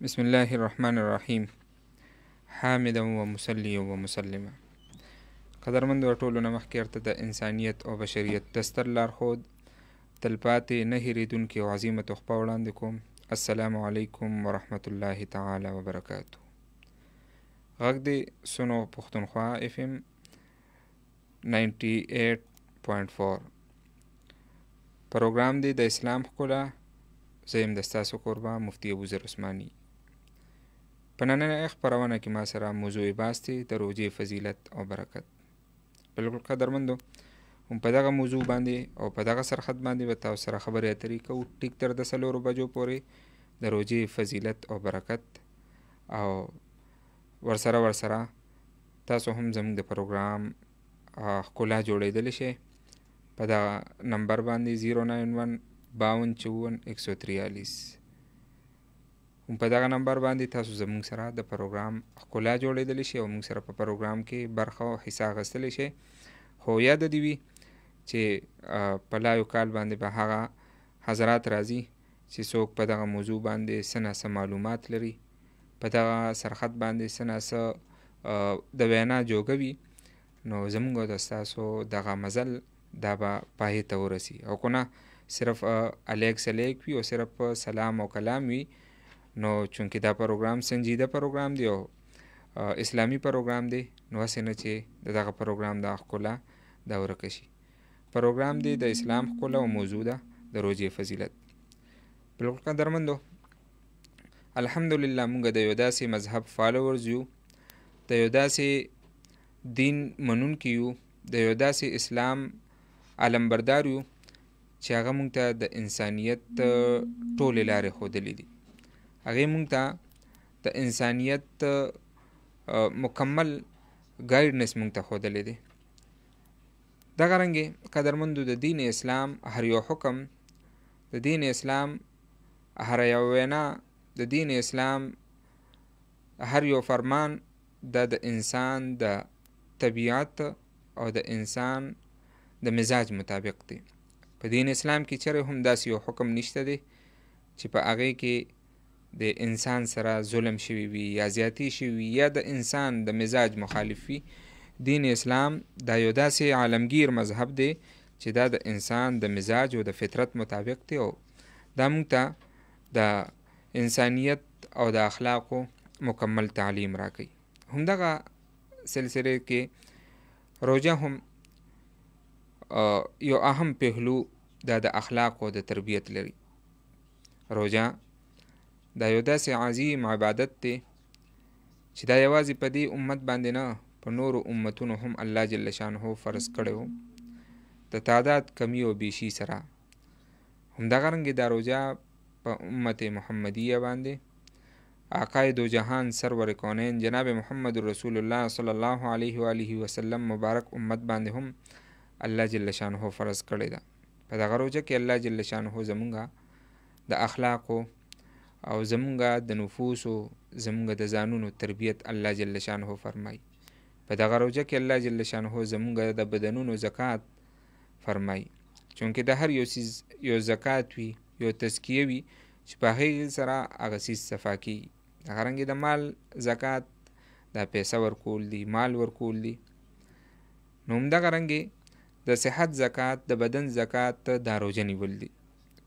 بسم الله الرحمن الرحیم. حامدا و مسلی و مسلما. قدرمند و ټولو نه مخکې ورته د انسانیت او بشریت د ستر لارښود تلپاتې نه هېرېدونکې او عظیمه تحفه وړاندې کوم. السلام علیکم ورحمت الله تعالی وبرکاتو. غږ د سنو پښتونخوا FM 98.4 پروګرام دی د اسلام ښکلا. زه یم د ستاسو کوربه مفتي ابوذر عثماني. په نننۍ خپرونه کې ما سره موضوع بحث دی د روژې فضیلت او برکت. بلکل قدرمندو، هم په دغه موضوع باندې او په دغه سرحد باندې به تاسو سره خبرې اترې کوو ټیک تر د 4 بجو پورې د روژې فضیلت او برکت، او ورسره تاسو هم زموږ د پروګرام ښکلا جوړېدلی شئ په دغه نمبر باندې 091 52 54 143. هم په دغه نمبر باندې تاسو زموږ سره د پروګرام ښکلا جوړېدلی شئ او موږ سره په پروګرام کې برخه او حصه اخیستلی شئ. خو یاد دې وي چې په لایو کال باندې به هغه حضرات راځي چې څوک په دغه موضوع باندې څه نه څه معلومات لري، په دغه سرحد باندې څه نه څه د وینا جوګه وي، نو زموږ او د ستاسو دغه مزل دا به پای ته ورسي، او که نه صرف الیک سلیک وي او صرف سلام او کلام وي. نو چونکې دا پروګرام سنجیده پروګرام دی او اسلامی پروګرام دی، نو هسې نه چې د دغه پروګرام د ښکلا دا ورکه شي. پروګرام دی د اسلام ښکلا او موضوع ده د روژې فضیلت. بلکل قدرمندو، الحمدلله موږ د یو داسې مذهب فالوورز یو، د یو داسې دین منونکي یو، د یو داسې اسلام علمبردار یو چې هغه موږ ته د انسانیت ټولې لارې ښودلې دي. هغې موږ ته د انسانیت مکمل ګایډنس موږ ته ښودلی دی. دغه رنګې قدرمندو، د دین اسلام هر یو حکم، د دین اسلام هر یو وینا، د دین اسلام هر یو فرمان دا د انسان د طبیعت او د انسان د مزاج مطابق دی. په دین اسلام کې چېرې هم داسې یو حکم نشته دی چې په هغې کې د انسان سره ظلم شوي وي یا زیاتی شوي وي یا د انسان د مزاج مخالف وي. دین اسلام دا یو داسې عالمگیر مذهب دی چې دا د انسان د مزاج او د فطرت مطابق دی، او دا موږ ته د انسانیت او د اخلاقو مکمل تعلیم راکوي. همدغه سلسله کې روژه هم یو اهم پهلو دا د اخلاق او د تربیت لري. روژه دا یو داسې عظیم عبادت دی چې دا یوازې په دې امت باندې نه، په نورو امتونو هم الله جل شانه فرض کړی و د تعداد کمی او بیشي سره. همدغه رنګې دا روژه په امت محمدیه باندې آقای دو جهان سرور کونین جناب محمد رسول الله صلی الله علیه و آله وسلم مبارک امت باندې هم الله جل شانه فرض کړی ده. په دغه روژه کې الله جل شانه زمونږ د اخلاقو او زمونږ د نفوسو، زمونږ د ځانونو تربیت الله جل شانه فرمای. په دغه روژه کې الله جل شانه زمونږ د بدنونو زکات فرمای، چونکې د هر یو څیز یو زکات وي، یو تزکیه وي چې په هغې سره هغه څیز صفا کېږي. هغه رنګې د مال زکات دا پیسه ورکول دي، مال ورکول دي. نو همدغه رنګې د صحت زکات، د بدن زکات دا روژه نیول دي.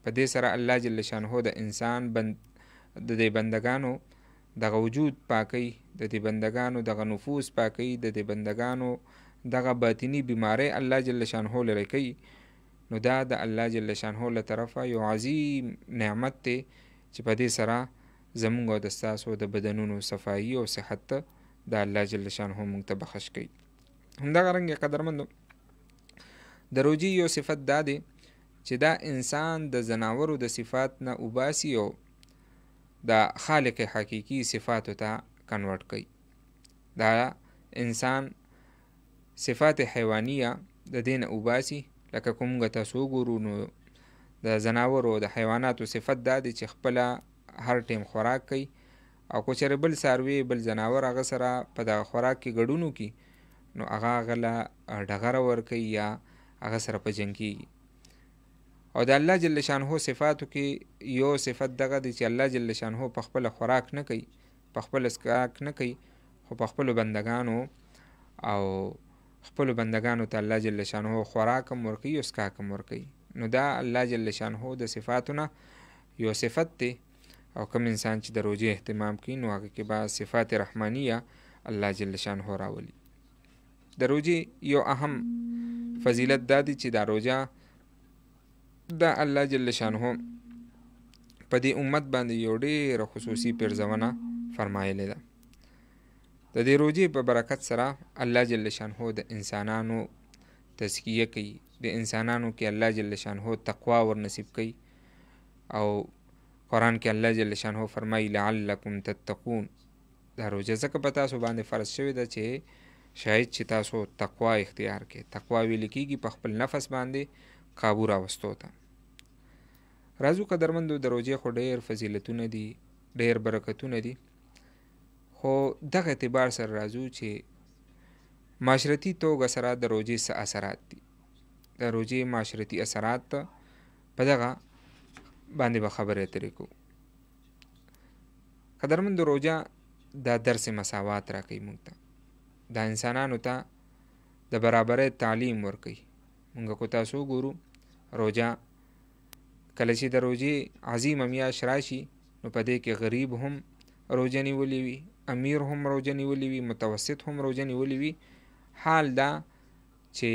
په دې سره الله جل شانه د انسان د دې بندگانو دغه وجود پاکی، د دې بندگانو دغه نفوس پاکی، د دې بندگانو دغه باطنی بیماری الله جل شانه لري کوي. نو دا د الله جل شانه له طرفه یو عظیم نعمت دی چې په دې سره زمونږ او د ستاسو د بدنونو صفایی او صحت د الله جل شانه موږ ته بخښ کوي. همدغه رنګې قدرمندو، د روژې یو صفت دا دی چې دا انسان د ځناورو د صفات نه وباسي او د خالق حقیقي صفاتو ته کنورټ کوي. دا انسان صفات حیوانیه د دې نه وباسي، لکه کومږه تاسو وګورو نو د ځناورو د حیواناتو صفت دا دی چې خپله هر ټیم خوراک کوي، او که چېرې بل څاروي بل ځناور هغه سره په دغه خوراک کې ګډون وکړي نو هغه له ډغره ورکوي یا هغه سره په جنګ کېږي. او د الله جل شانه صفاتو کې یو صفت دغه دی چې الله جل شانه په خپل خوراک نه کوي، په خپل اسکاک نه کوي، خو په خپل بندگانو او خپل بندگانو ته الله جل شانه خوراک هم ورکوي او اسکاک هم ورکوي. نو دا الله جل شانه د صفاتونه یو صفت دی، او کوم انسان چې د روزې اهتمام کوي نو هغه کې به صفات رحمانیه الله جل شانه راولي. د روزې یو اهم فضیلت دا دی چې دا روزه دا الله جل شانه په دې امت باندې یو ډېره خصوصي پرځونه فرمایلې ده. د دې روزې په برکت سره الله جل شانه د انسانانو تزکیه کوي، د انسانانو کې الله جل شانه تقوا ور نصیب کوي. او قرآن کې الله جل شانه فرمایي لعلکم تتقون. دا روزه ځکه په تاسو باندې فرض شوې ده چې شاید چې تاسو تقوا اختیار کړئ. تقوا ویل کېږي په خپل نفس باندې قابو راوستو ته. راځو قدرمندو، د روزې خو ډېر فضیلتونه دي، ډېر برکتونه دي، خو دغه اعتبار سره راځو چې معاشرتي توګه سره د روزې څه اثرات دي. د روزې معاشرتي اثرات په دغه باندې به خبرې اترې کوو. قدرمندو، روزه دا درس مساوات راکوي موږ ته، دا انسانانو ته د برابرۍ تعلیم ورکوي. موږ کو تاسو ګورو روزه کله چې د روزې عظیمه میاشت راشي نو په دې کې غریب هم روزه نیولې وي، امیر هم روزه نیولې وي، متوسط هم روزه نیولې وي. حال دا چې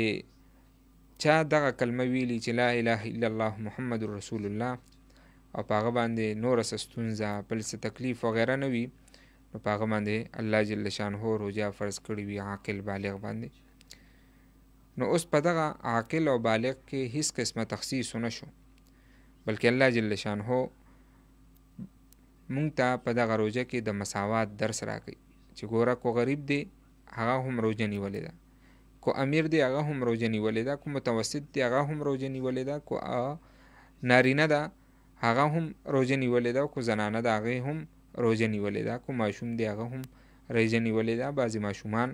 چا دغه کلمه ویلي چې لا اله الا الله محمد رسول الله او په هغه باندې نوره څه ستونزه بل څه تکلیف وغیره نه وي، نو په هغه باندې الله جل شانه روزه فرض کړې وي عاقل بالغ باندې. نو اوس په دغه عاقل او بالغ کې هیڅ قسمه تخصیص نه شو، بلکې الله جل شانه مونږ ته په دغه روزه کې د مساوات درس راکوي چې ګوره کو غریب دی هغه هم روزه نیولې ده، کو امیر دی هغه هم روزه نیولې ده، کو متوسط دی هغه هم روزه نیولې ده، کو نارینه ده هغه هم روزه نیولې ده، کو زنانه ده هغه هم روزه نیولې ده، کو ماشوم دی هغه هم روزه نیولې ده. بعضې ماشومان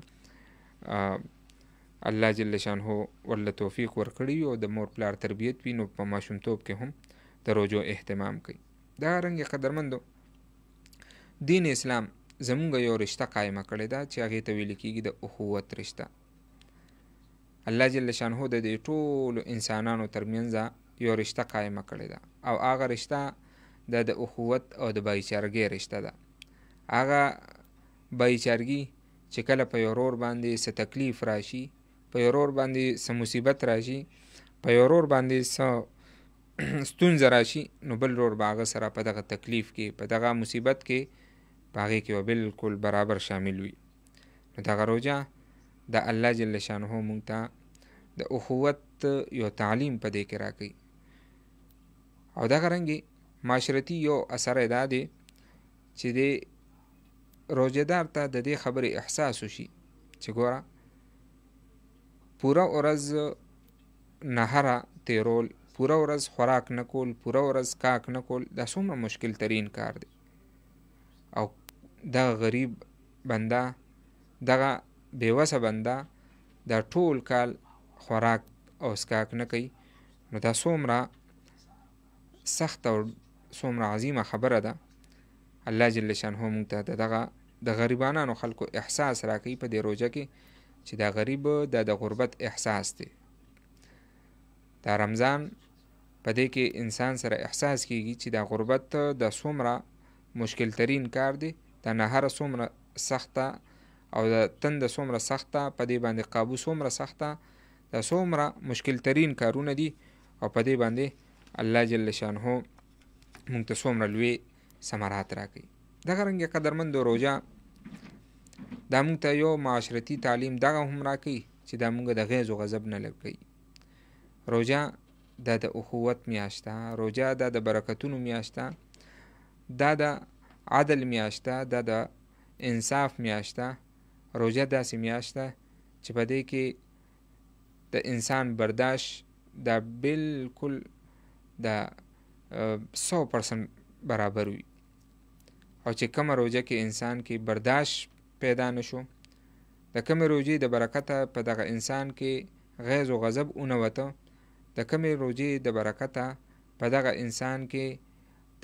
الله جل شانه ورله توفیق ورکړي او د مور پلار تربیت وي، نو په ماشومتوب کې هم د روزو اهتمام کوي. دا رنګ قدرمندو، دین اسلام زمونږ یو رشته قائمه کړې ده چې هغې ته ویل کېږي د اخوت رشته. الله جل شانه د دې ټولو انسانانو ترمنځ یو رشته قائمه کړې ده، او هغه رشته د اخوت او د بایچارګۍ رشته ده. هغه بایچارګي چې کله په یو ورور باندې څه تکلیف راشي، په یو ورور باندې څه مصیبت راشي، په یو ورور باندې څه ستونزه راشي، نو بل ورور به هغه سره په دغه تکلیف کې، په دغه مصیبت کې، په هغې کې به بالکل برابر شامل وي. نو دغه روزه د الله جل شانه مونږ ته د اخوت یو تعلیم په دې کې راکوي. او دغه رنګې معاشرتي یو اثر دا دی چې د روزهدار ته د دې خبرې احساس وشي چې ګوره پوره ورځ نهره تیرول، پوره ورځ خوراک نه کول، پوره ورځ کاک نه کول، دا څومره مشکل ترین کار دی. او دغه غریب بنده، دغه بیوسه بنده دا ټول کال خوراک او اسکاک نه کوي، نو دا څومره سخت او څومره عظیمه خبره ده. الله جل شانه مونږ ته دغه د غریبانو خلکو احساس راکوي په دې روزه کې چې دا غریب د غربت احساس دی. دا رمضان په دې کې انسان سره احساس کیږي چې دا غربت د څومره مشکل ترین کار دی، دا نهره څومره سخته او د تنده څومره سخته، په دې باندې قابو څومره سخته، دا څومره مشکل ترین کارونه دي، او په دې باندې الله جل شانه مونږ ته څومره لوی ثمرات راکوي. دغه رنګه قدرمندو، روزه دا مونږ ته یو معاشرتي تعلیم دغه هم راکوي چې دا مونږ د غیظ و غضب نه لږ کوي. روزه دا د اخوت میاشت ده، روزه دا د برکتونو میاشت ده، دا د عدل میاشت ده، دا د انصاف میاشت ده. روزه داسې میاشت ده چې په دې کې د انسان برداشت دا بالکل د 100% برابر وي، او چې کومه روزه کې انسان کې برداشت پیدا نشو، د کومې روزې د برکته په دغه انسان کې غیظ و غضب اونوته، د کمې روژې د برکته په دغه انسان کې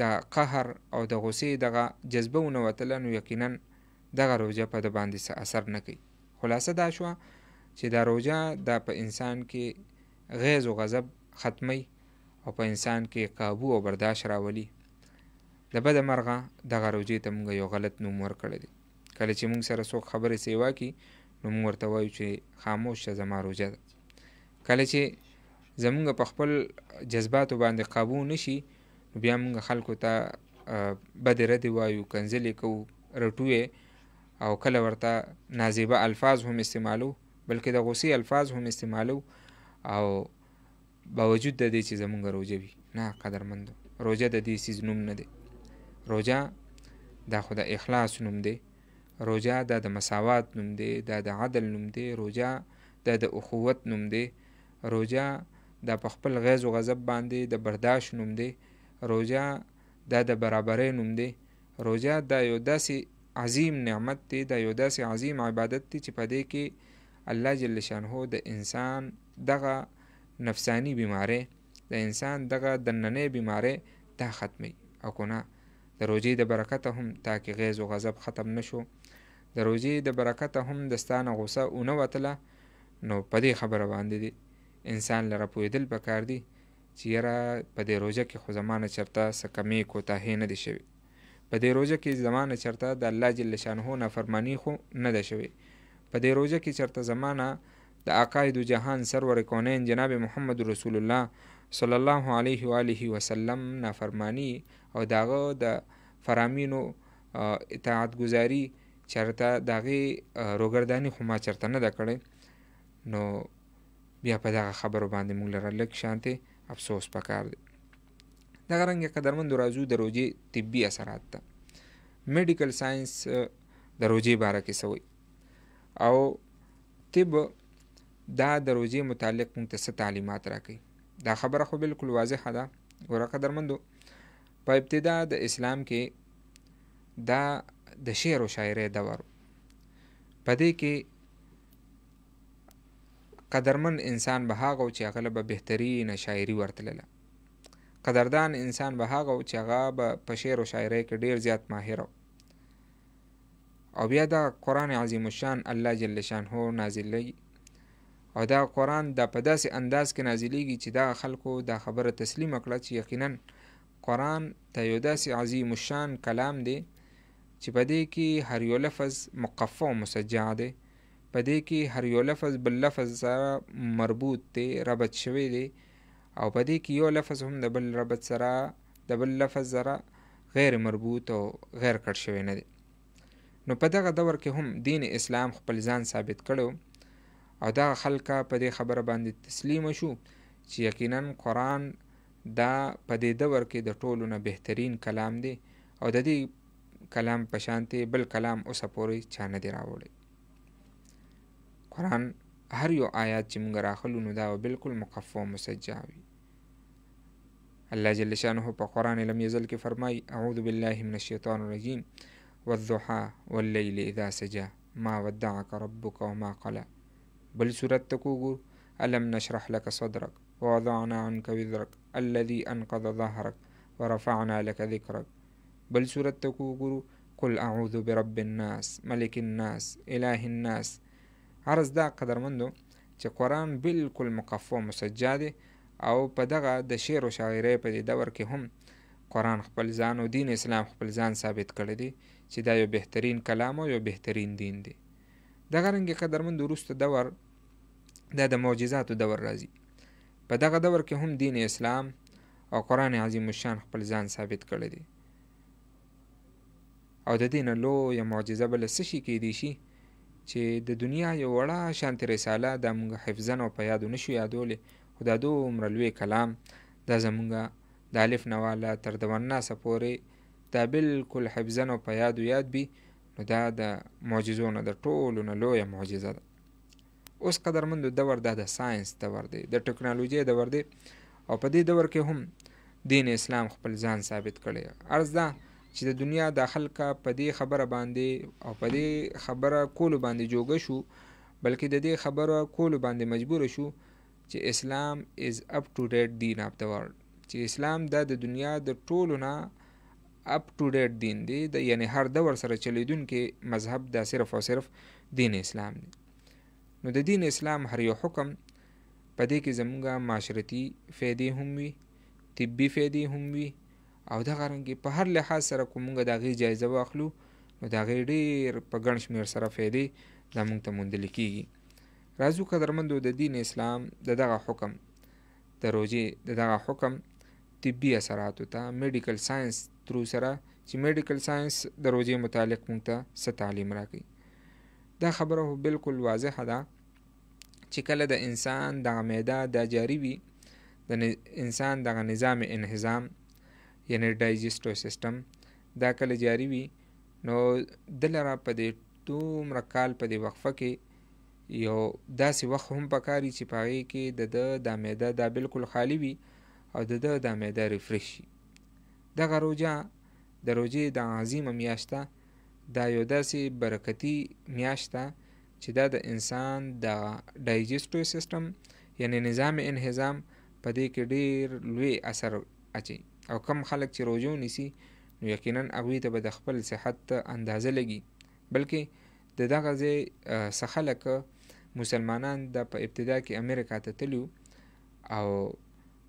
د قهر او د غصې دغه جذبه ونوتله، نو یقینا دغه روژه په د باندې څه اثر نه کوي. خلاصه دا شوه چې دا روژه دا په انسان کې غیظ و غضب ختمی او په انسان کې قابو او برداشت راولي. د بده مرغه دغه روژې ته موږ یو غلط نوم ورکړی دی. کله چې موږ سره څوک خبرې سیوا کړي نو موږ ورته وایو چې خاموش شه زما روژه ده. کله چې زمونږ په خپل جذباتو باندې قابو نشي نو بیا موږ خلکو ته بدې ردې وایو، کنځلې کوو، رټو او کله ورته نازیبه الفاظ هم استعمالو، بلکې د غصې الفاظ هم استعمالو او باوجود د دې چې زمونږ روژه وي. نه قدرمندو، روژه د دې څیز نوم نه دی. روژه دا خو د اخلاص نوم دی، روژه دا د مساوات نوم دی، دا د عدل نوم دی، روژه دا د اخوت نوم دی، روژه دا په خپل غیظ و غضب باندې د برداشت نوم دی، روژه دا د برابرۍ نوم دی، روژه دا یو داسې عظیم نعمت دی، دا یو داسې عظیم عبادت دی چې په دې کې الله جل شانه د انسان دغه نفسانی بیماری، د انسان دغه دننۍ بیماری دا ختمی. او کنه د روژې د برکته هم تاکي غیظ و غضب ختم نشو، د روژې د برکته هم دستانه غصه اونه وتله، نو په دې خبره باندې دی انسان لره پوهېدل پکار دي چې یاره په دې روژه کې خو زمانه چرته څه کمې کوتاهۍ نه دي شوې، په دې روژه کې زمانه چرته د الله جل شانه نافرمانی خو نه ده شوې، په دې روژه کې چرته زمانه د عقاید جهان سرور کونین جناب محمد رسول الله صلی الله علیه و آله وسلم نافرمانی او داغه د فرامینو اطاعت گزاری چرته داغه روګردانی خو ما چرته نه ده کړې، نو بیا په دغه خبرو باندې موږ لره لږ شانتې افسوس پکار دی. دغه رنګه قدرمندو راځو د روژې طبي اثرات ته. میډیکل ساینس د روژې باره کې څه وایي او طب دا د روژې متعلق موږ ته څه تعلیمات راکوي. دا خبره خو بالکل واضحه ده. ګوره قدرمندو، په ابتدا د اسلام کې دا د شعر و شاعرۍ دور، په دې کې قدرمن انسان به هغه چې هغه به بهترینه شاعري ورتلله، قدردان انسان به هغه چې هغه به په شعر و شاعرۍ کې ډیر زیات ماهر او بیا دا قرآن عظیم الشان الله جل شانه نازلی او دا قرآن دا په داسې انداز کې نازلیږي چې دا خلکو دا خبره تسلیم کړه چې یقینا قرآن دا یو داسې عظیم الشان کلام دی چې په دې کې هر یو لفظ مقفع و مسجع دی، په دې کې هر یو لفظ بل لفظ سره مربوط دی، ربط شوی دی، او په دې کې یو لفظ هم د بل ربط سره د بل لفظ سره غیر مربوط او غیر کټ شوی نه دی. نو په دغه دور کې هم دین اسلام خپل ځان ثابت کړو او دا خلکه په دې خبره باندې تسلیم شو چې یقینا قرآن دا په دې دور کې د ټولو نه بهترین کلام دی او د دې کلام په شانتې بل کلام اوسه پورې چا نه دی راوړی. قرآن هر یو آیات چې موږ راخلو نو دا بالکل مقفع و مسجع وي. الله جل شانه په قرآن لم یزل کې فرمای اعوذ بالله من الشیطان الرجیم والضحى واللیل اذا سجى ما ودعك ربك وما قلى. بل صورت تکوگو الم نشرح لك صدرك ووضعنا عنك وزرك الذي انقض ظهرك ورفعنا لك ذكرك. بل صورت تکوگو قل اعوذ برب الناس ملك الناس اله الناس. عرض دا قدرمندو چې قرآن بالکل مقفع مسجع دی او په دغه د شعر و شاعرۍ په دې دور کې هم قرآن خپل ځان او دین اسلام خپل ځان ثابت کړی دی چې دا یو بهترین کلام او یو بهترین دین دی. دغه رنګه قدرمند وروسته دور دا د معجزاتو دور راځي. په دغه دور کې هم دین اسلام او قرآن عظیم الشان خپل ځان ثابت کړی دی او د دې نه لویه معجزه بله څه شي کیدی شي چې د دنیا یو وړه شانتې رساله دا موږ حفظن او په یادو نشو یادولی، خو دا دومره لوی کلام دا زموږ د الف نه واله تر د وناسه پورې دا بالکل حفظن او په یادو یاد بي، نو دا د معجزو نه د ټولو نه لویه معجزه ده. اوس قدرمندو دور دا د ساینس دور دی، د ټکنالوژۍ دور دی او په دې دور کې هم دین اسلام خپل ځان ثابت کړی. عرض دا چې د دنیا د خلکه په دې خبره باندې او په دې خبره کولو باندې جوګه شو، بلکې د دې خبره کولو باندې مجبور شو چې اسلام از اپ ټو ډیټ دین اف د ورلد، چې اسلام دا د دنیا د ټولو نه اپ ټو ډیټ دین دی، د یعنی هر دور سره چلیدونکې مذهب دا صرف او صرف دین اسلام دی. نو د دین اسلام هر یو حکم په دې کې زمونږه معاشرتي فایدې هم وي، طبي فایدې هم وي، او دغه رنګې په هر لحاظ سره که مونږ د هغې جایزه واخلو نو د هغې ډېر په ګڼ شمېر سره فایدې دا مونږ ته موندلې کېږي. راځو قدرمندو د دین اسلام د دغه حکم د روژې د دغه حکم طبي اثراتو ته میډیکل ساینس ترو سره، چې میډیکل ساینس د روژې متعلق مونږ ته څه تعلیم راکوي. دا خبره بالکل واضحه ده چې کله د انسان دغه معده دا جاري وي، د انسان دغه نظام انهضام یعنی ډایجسټو سیستم دا کله جاري وي، نو دلره په دې دومره کال په دې وقفه کې یو داسې وخت هم پکاري چې په هغې کې د ده دا معده دا بالکل خالي وي او د ده دا معده ریفرش شي. دغه روژه د روژې د عظیمه میاشته دا یو داسې برکتي میاشت ده چې دا د انسان د ډایجسټو سیستم یعنی نظام انهضام په دې کې ډېر لوی اثر اچي. او کم خلک چې روژه ونیسي نو یقینا هغوی ته به د خپل صحت اندازه لګي، بلکې د دغه ځای څه خلک مسلمانان د په ابتدا کې امریکا ته تلي او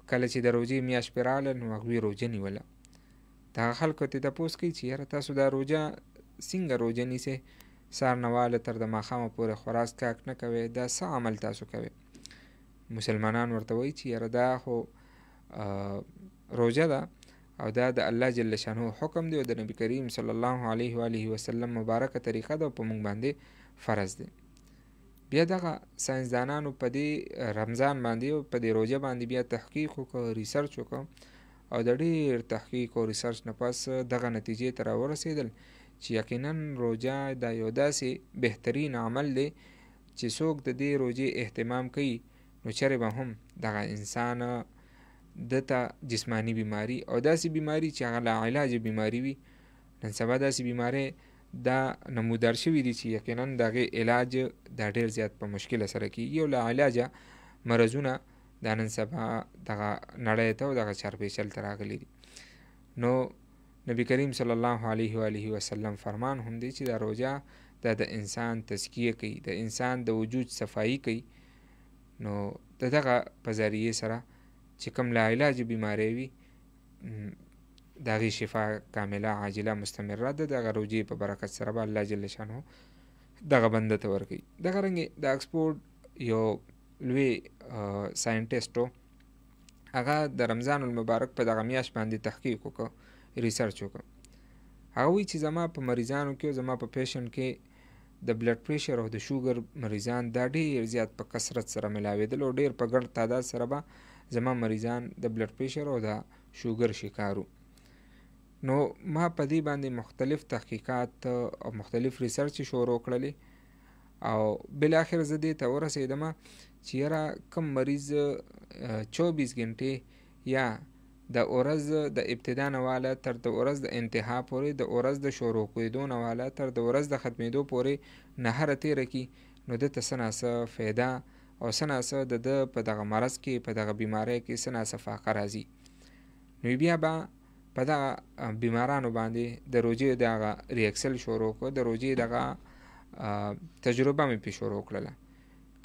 کله چې د روژې میاشت پرې راغله نو هغوی روژه نیوله. دغه خلکو ته تپوس کوي چې یاره تاسو دا روژه څنګه روژه نیسئ، سهار نه واله تر د ماښامه پورې خوراک څښاک نه کوئ، دا څه عمل تاسو کوئ؟ مسلمانان ورته وایي چې یاره دا خو روژه ده او دا د الله جل شانه حکم دی او د نبی کریم صلی الله علیه و آله وسلم مبارکه طریقه ده او په موږ باندې فرض دی. بیا دغه ساینسدانانو په دې رمضان باندې او په دې روژه باندې بیا تحقیق وکړ، ریسرچ وکړ او د ډېر تحقیق او ریسرچ نه پس دغه نتیجې ته راورسېدل چې یقینا روژه دا یو داسې بهترین عمل دی چې څوک د دې روژې اهتمام کوي نو چرې به هم دغه انسان دته جسمانی بیماری او داسې بیماری چې هغه لا علاج بیماری وي، نن سبا داسې بیماری دا نمودار شوي دي چې یقینا د هغې علاج دا ډېر زیات په مشکله سره کېږي او لا علاجه مرضونه دا نن سبا دغه نړۍ ته او دغه چارپیچل ته راغلي دي. نو نبی کریم صلی الله علیه و آله وسلم فرمان هم دی چې دا روژه دا د انسان تزکیه کوي، د انسان د وجود صفایی کوي. نو د دغه په ذریعې سره چې کوم لا علاج بیماری وي د هغې شفا کامله عاجله مستمره ده، دغه روژې په برکت سره به الله جل شانه دغه بنده ته ورکوي. دغه رنګې د اکسفورډ یو لوی ساینټسټ و، هغه د رمضان المبارک په دغه میاشت باندې تحقیق وکړ، ریسرچ وکړ. هغه وایي چې زما په مریضانو کې او زما په پیشنټ کې د بلډ پریشر او د شوګر مریضان دا ډېر زیات په کثرت سره ملاوېدل او ډېر په ګڼ تعداد سره به زما مریضان د بلډ پریشر او د شوګر شکارو. نو ما په دې باندې مختلف تحقیقات او مختلف ریسرچ شروع کړلې او بالاخره زه دې ته ورسېدم چې یاره کم مریض 24 غنټې یا د ورځ د ابتدا نه واله تر د ورځ د انتها پورې، د ورځ د شروع کېدو نه واله تر د ورځ د ختمېدو پورې نهره تېره کړي نو ده ته څه ناڅه فایده او څه ناڅه د ده په دغه مرض کې په دغه بیمارۍ کې څه ناڅه فاقه راځي. نو بیا به په دغه بیمارانو باندې د روژې دغه ریاکسل شروع کړه، د روژې دغه تجربه مې پې شروع کړله.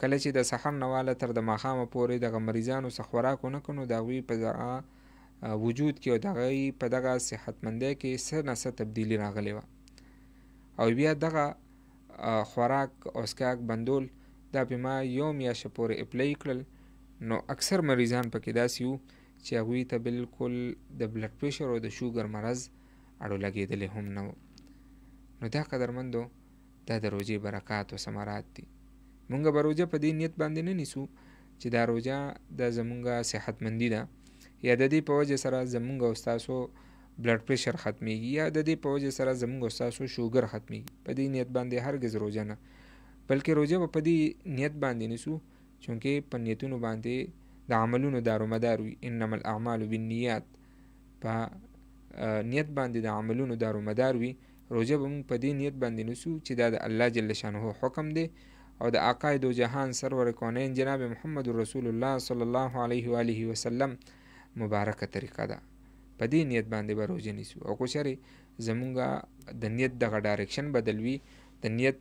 کله چې د سحر نه واله تر د ماښامه پورې دغه مریضانو څه خوراک ونه کړو، د هغوی په دغه وجود کې او د هغوی په دغه صحتمندۍ کې څه نه څه تبدیلي راغلې وه. او بیا دغه خوراک او څښاک بندول دا پې ما یو میاشته پورې اپلای کړل. نو اکثر مریضان پکې داسې وو چې هغوی ته بالکل د بلډ پریشر او د شوګر مرض اړو لګېدلی هم نه و. نو دا قدرمندو دا د روژې برکات او ثمرات دي. مونږ به روژه په دې نیت باندې نه نیسو چې دا روژه د زمونږ صحتمندي ده یا د دې په وجه سره زمونږ او ستاسو بلډ پریشر ختمیږي یا د دې په وجه سره زمونږ او ستاسو شوګر ختمیږي. په دې نیت باندې هرګز روژه نه، بلکې روژه به په دې نیت باندې نیسو چونکې په نیتونو باندې د عملونو دارومدار وي. انما الاعمال بالنیات، په نیت باندې د عملونو دارومدار وي. روژه به موږ په دې نیت باندې نیسو چې دا د الله جل شانه حکم دی او د آقای دو جهان سرور کونین جناب محمد رسول الله صلی الله علیه و آله وسلم مبارکه طریقه ده. په دې نیت باندې به روژه نیسو. او که چېرې زمونږ د نیت دغه ډایرکشن بدل وي، د نیت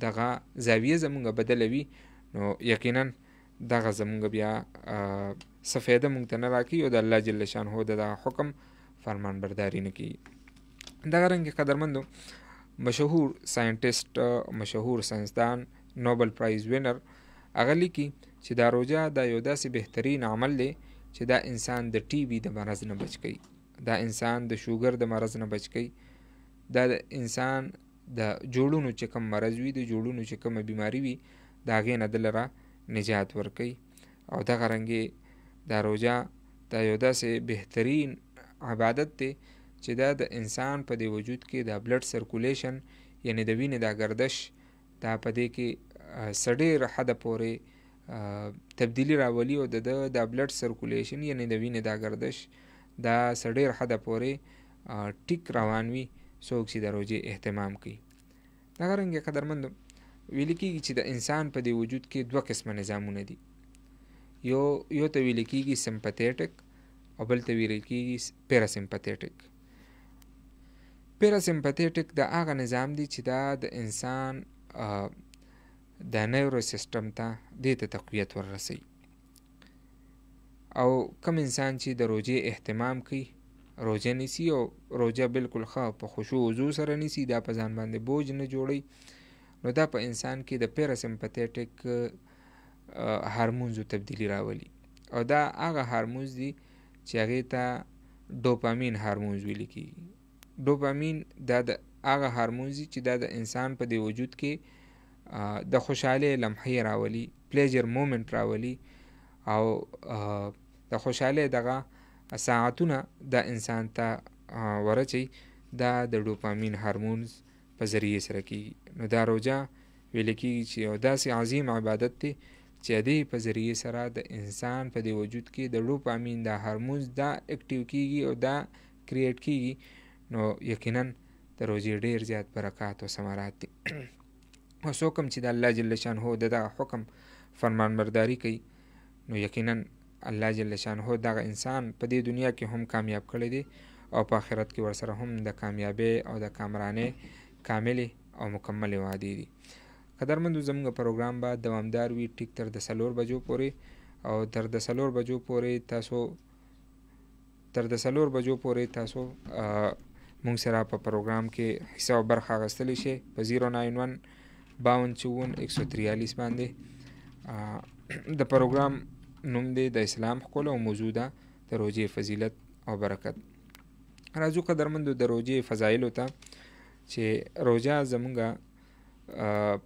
دغه زاویه زمونږ بدله وي، نو یقینا دغه زمونږ بیا څه فایده مونږ ته نه راکوي او د الله جل شانه د دغه حکم فرمان برداری نه کوي. دغه رنګې قدرمندو مشهور ساینټیسټ، مشهور ساینسدان، نوبل پرایز وینر هغه لیکي چې دا روژه دا یو داسې بهترین عمل دی چې دا انسان د ټي بي د مرض نه بچ کوي، دا انسان د شوګر د مرض نه بچ کوي، دا د انسان د جوړونو چې کوم مرض وي، د جوړونو چې کومه بیماری وي، د هغې نه د لره نجات ورکوي. او دغه رنګې دا روژه دا یو داسې بهترین عبادت دی چې دا د انسان په دې وجود کې د بلډ سرکولیشن یعنی د وینې دا گردش دا په دې کې څه ډېر حده پورې تبدیلی راولي او د بلډ سرکولیشن یعنی د وینې دا گردش دا څه ډېر حده پورې ټیک روان وي څوک چې د روژې اهتمام کوي. دغه رنګې قدرمندو ویل کېږي چې د انسان په دې وجود کې دوه قسمه نظامونه دي. یو ته ویل کېږي سمپتیټک او بل ته ویل کېږي پیراسمپتیټک. پیراسمپتیټک د هغه نظام دی چې دا د انسان د نیورو سیستم ته دې ته تقویت وررسوي. او کم انسان چې د روژې اهتمام کوي، روژه نیسي او روژه بالکل ښه په خشوع و وضو سره نیسي، دا په ځان باندې بوج نه جوړوي، نو دا په انسان کې د پیراسمپتیټک هارمونزو تبدیلی راولي. او دا هغه هارمونز دي چې هغې ته ډوپامین هارمونز ویل کېږي. ډوپامین دا د هغه هارمونز دي چې دا د انسان په دې وجود کې د خوشحالۍ لمحې راولي، پلیجر مومنټ راولي، او د خوشحالۍ دغه ساعتونه دا انسان ته ورچي، دا د ډوپامین هارمونز په ذریعې سره کېږي. نو دا روژه ویل کېږي چې یو داسې عظیم عبادت دی چې دې په ذریعې سره د انسان په دې وجود کې د ډوپامین دا هارمونز دا اکټیو کېږي او دا کریټ کېږي. نو یقینا د روژې ډېر زیات برکات او ثمرات دي. او څوک هم چې د الله جل شانه د دغه حکم فرمان برداری کوي، نو یقینا الله جل شانه دغه انسان په دې دنیا کې هم کامیاب کړی دی او په آخرت کې ورسره هم د کامیابی او د کامرانۍ کاملې او مکملې وعدې دي. قدرمندو زموږ پروګرام به دوامدار وي ټیک تر د 4 بجو پورې، او تر د 4 بجو پورې تاسو مونږ سره په پروګرام کې حصہ او برخه اخیستلی شئ په 091 5254 143 باندې. د پروګرام نوم دی د اسلام ښکلا او موضوع ده د روژې فضیلت او برکت. راځو قدرمندو د روژې فضایلو ته چې روژه زمونږ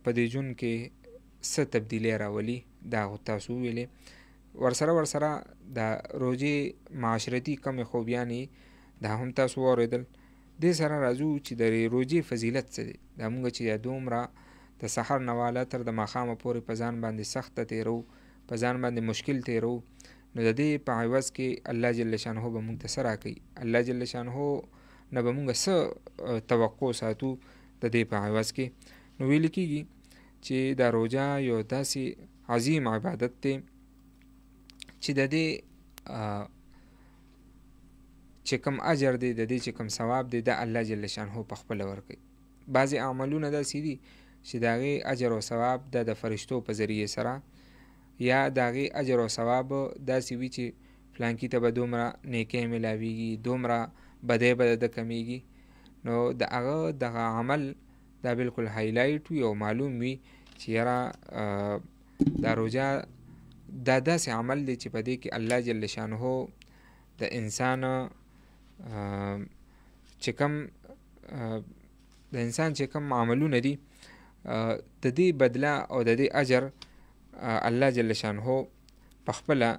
په دې ژوند کې څه تبدیلی راولي دا خو تاسو وویلې. ورسره د روژې معاشرتي کمې خوبیانې دا هم تاسو واورېدل. دې سره راځو چې د روژې فضیلت څه دی. دا مونږ چې دومره د سحر نه واله تر د ماښامه پورې په ځان باندې سخته تېرو، په ځان باندې مشکل تېرو، نو د دې په عوض کې الله جل شانه به مونږ ته څه راکوي، الله جل شانه نه به مونږ څه توقع ساتو د دې په عوض کې. نو ویل کېږي چې دا روژه یو داسې عظیم عبادت دی چې د دې چې کوم اجر دی، د دې چې کوم ثواب دی، دا الله جل شانه په خپله ورکوي. بعضې عملونه داسې دي چې د هغې اجر او ثواب د فرشتو په ذریعې سره، یا د هغې اجر او ثواب داسې وي چې فلانکي ته به دومره نیکۍ میلاویږي، دومره بدۍ به د کمیږي، نو د هغه دغه عمل دا بالکل هایلایټ وي او معلوم وي چې یاره دا روژه دا داسې عمل دی چې په دې کې الله جل شانه د انسان چې کوم عملونه دي د دې بدله او د دې اجر الله جل شانه په خپله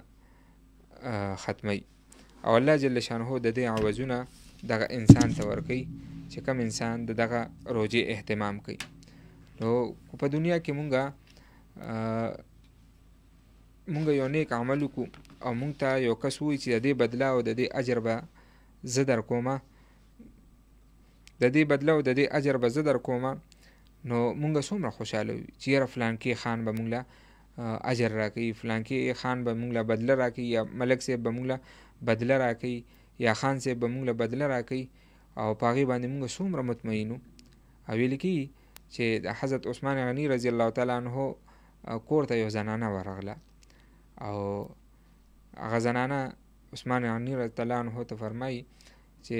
ختمي، او الله جل شانه د دې عوضونه دغه انسان ته ورکوي چې کوم انسان دغه روژې اهتمام کوي. نو په دنیا کې مونږ یو نیک عمل وکړو او مونږ ته یو کس ووایي چې د دې بدله او د دې اجر به زه در کومه، نو مونږ څومره خوشاله وي چې یاره فلانکي خان به مونږ له اجر راکوي، فلانکي خان به مونږ له بدله راکوي، یا ملک صاحب به مونږ له بدله راکوي، یا خان صاحب به مونږ له بدله راکوي، او په هغې باندې مونږ څومره مطمئن وو. او ویل کېږي چې د حضرت عثمان غني رضی الله تعالی عنه کور ته یو زنانه ورغله، او هغه زنانه عثمان غني رضی الله عنه ته فرمایي چې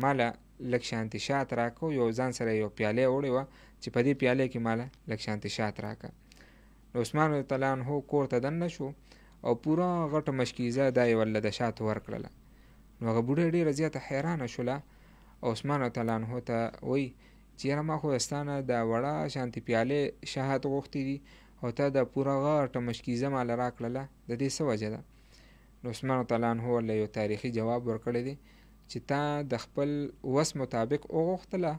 ماله لږ شانتي شات راکړه، یو ځان سره یو پیاله وړې وه چې په دې پیاله کې ماله لږ شانتي شات راکړه. نو عثمان رضی الله عنه کور ته دننه شو او پوره غټه مشکیزه دا یې ورله د شاتو ورکړله. نو هغه بوډۍ ډېره زیاته حیرانه شوله او عثمان رضی الله عنه ته وایي چې یاره ما خو ستا نه دا وړه شانتي پیالې شهادت غوښتي دي او تا دا پوره غټه مشکیزه ماله راکړله، د دې څه وجه ده؟ نو عثمان رضی الله عنه ورله یو تاریخي جواب ورکړی دی چې تا د خپل وس مطابق وغوښتله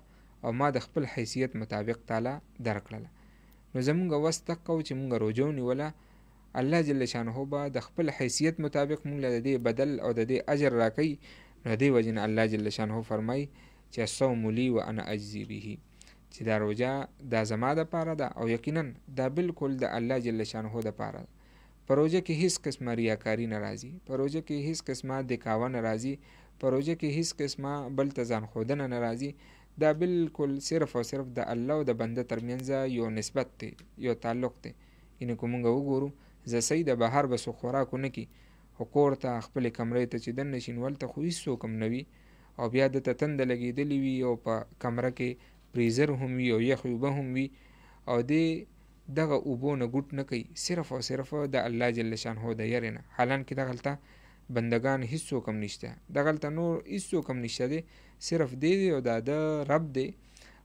او ما د خپل حیثیت مطابق تعالی درکړله. نو زمونږ وس دقه و چې مونږ روژه ونیوله، الله جل شانه به د خپل حیثیت مطابق مونږ له د دې بدل او د دې اجر راکوي. نو د دې وجې نه الله جل شانه فرمایي چې الصوم لی و انا اجزي به، چې دا روژه دا زما دپاره ده او یقینا دا بالکل د الله جل شانه دپاره ده. په روژه کې هیڅ قسمه ریاکاري نه راځي، په روژه کې هیڅ قسمه دکاوه نه راځي، په روژه کې هیڅ قسمه بل ته ځان ښودنه نه راځي. دا بالکل صرف او صرف د الله او د بنده ترمنځ یو نسبت دی، یو تعلق دی. یعنې که مونږ وګورو زه صحیح د بهر به څوک خوراک ونه کړي، خو کور ته خپلې کمرې ته چې دننه شي نو هلته خو هېڅوک هم نه وي، او بیا دته تنده لګېدلې وي او په کمره کې فریزر هم وي او یخې اوبه هم وي، او دې دغه اوبو نه ګوټ نه کوي، صرف او صرف د الله جل شانه د یرې نه. حالانکې دغلته بندگان هیڅوک هم نشته، دغلته نور هیڅوک هم نشته دی، صرف دی او دا د رب دی،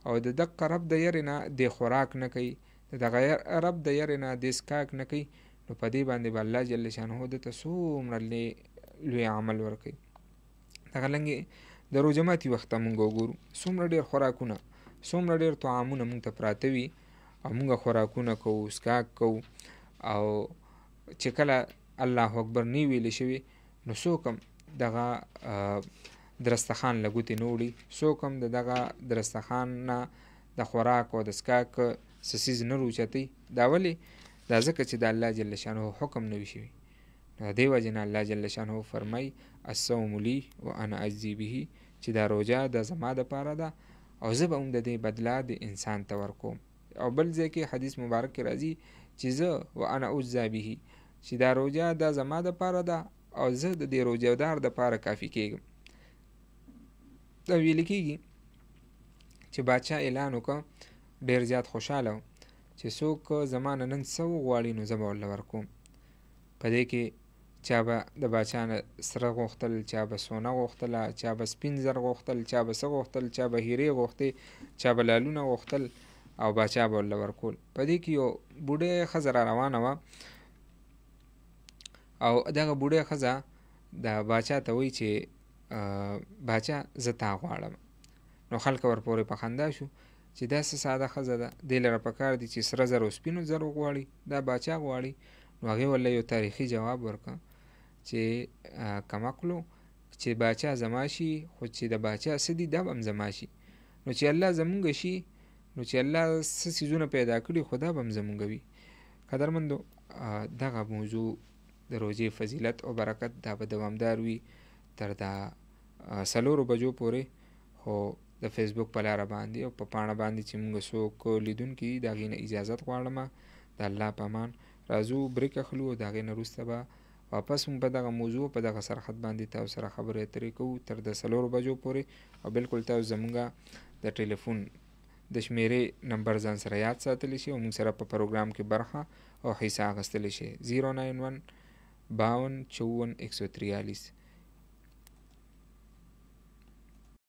او د دقه رب د یرې نه دی خوراک نه کوي، د دغه رب د یرې نه دی سکاک نه کوي. نو په دې باندې به الله جل شانه دته څومره لوی عمل ورکوي. دغه لنګې د روژه ماتي وخته مونږ وګورو څومره ډېر خوراکونه، څومره ډېر طعامونه مونږ ته پراته وي او مونږ خوراکونه کوو، سکاک کوو، او چې کله الله اکبر نه ویلې شوي نو څوک هم دغه درستخان له ګوتې نه وړي، څوک هم د دغه درستخان نه د خوراک او د سکاک څه څیز نه روچتوي. دا ولې؟ دا ځکه چې د الله جل شانه حکم نه وي شوي. د دې وجې نه الله جل شانه فرمایي الصوم لی و انا اجزي به، چې دا روژه د زما دپاره ده او زه به هم د دې بدله د انسان ته ورکوم. او بل ځای کې حدیث مبارک کې راځي چې زه و انا اجزا به، چې دا روژه د زما دپاره ده او زه د دې روژهدار دپاره کافي کېږم. دا ویل کېږي چې باچا اعلان وکړه، ډېر زیات خوشحاله و چې څوک زما نه نن څه وغواړي نو زه به ورله ورکوم. په دې کې چا به د باچا نه سره غوښتل، چا به سونه غوښتله، چا به سپین زر غوښتل، چا به څه غوښتل، چا به هیرې غوښتې، چا به لالونه غوښتل، او باچا به ورله ورکول. په دې کې یو بوډۍ ښځه را روانه وه، او دغه بوډۍ ښځه د باچا ته وایي چې باچا زه تا غواړم. نو خلک ورپورې په خندا شو چې دا څه ساده ښځه ده، دې لره پکار دي چې سره زر او سپینو زر وغواړي، دا باچا غواړي. نو هغې ورله یو تاریخي جواب ورکړه چې کمعقلو چې باچا زما شي، خو چې د باچا څه دي دا به هم زما شي. نو چې الله زمونږ شي، نو چې الله څه څیزونه پیدا کړي خو دا به هم زمونږ وي. قدرمندو، دغه موضوع د روژې فضیلت او برکت دا به دوامدار وي تر دا 4 بجو پورې. خو د فیسبوک په لاره باندې او په پاڼه باندې چې موږ څوک لیدونکي دي د هغې نه اجازت غواړم، د الله په امان. راځو بریک اخلو او د هغې نه وروسته به واپس موږ په دغه موضوع په دغه سرحد باندې تاسو سره خبرې اترې کوو تر د 4 بجو پورې. او بالکل تاسو زموږ د ټلیفون د شمیرې نمبر ځان سره یاد ساتلی شي او موږ سره په پروګرام کې برخه او حصه اخیستلی شي. 091 52 54 143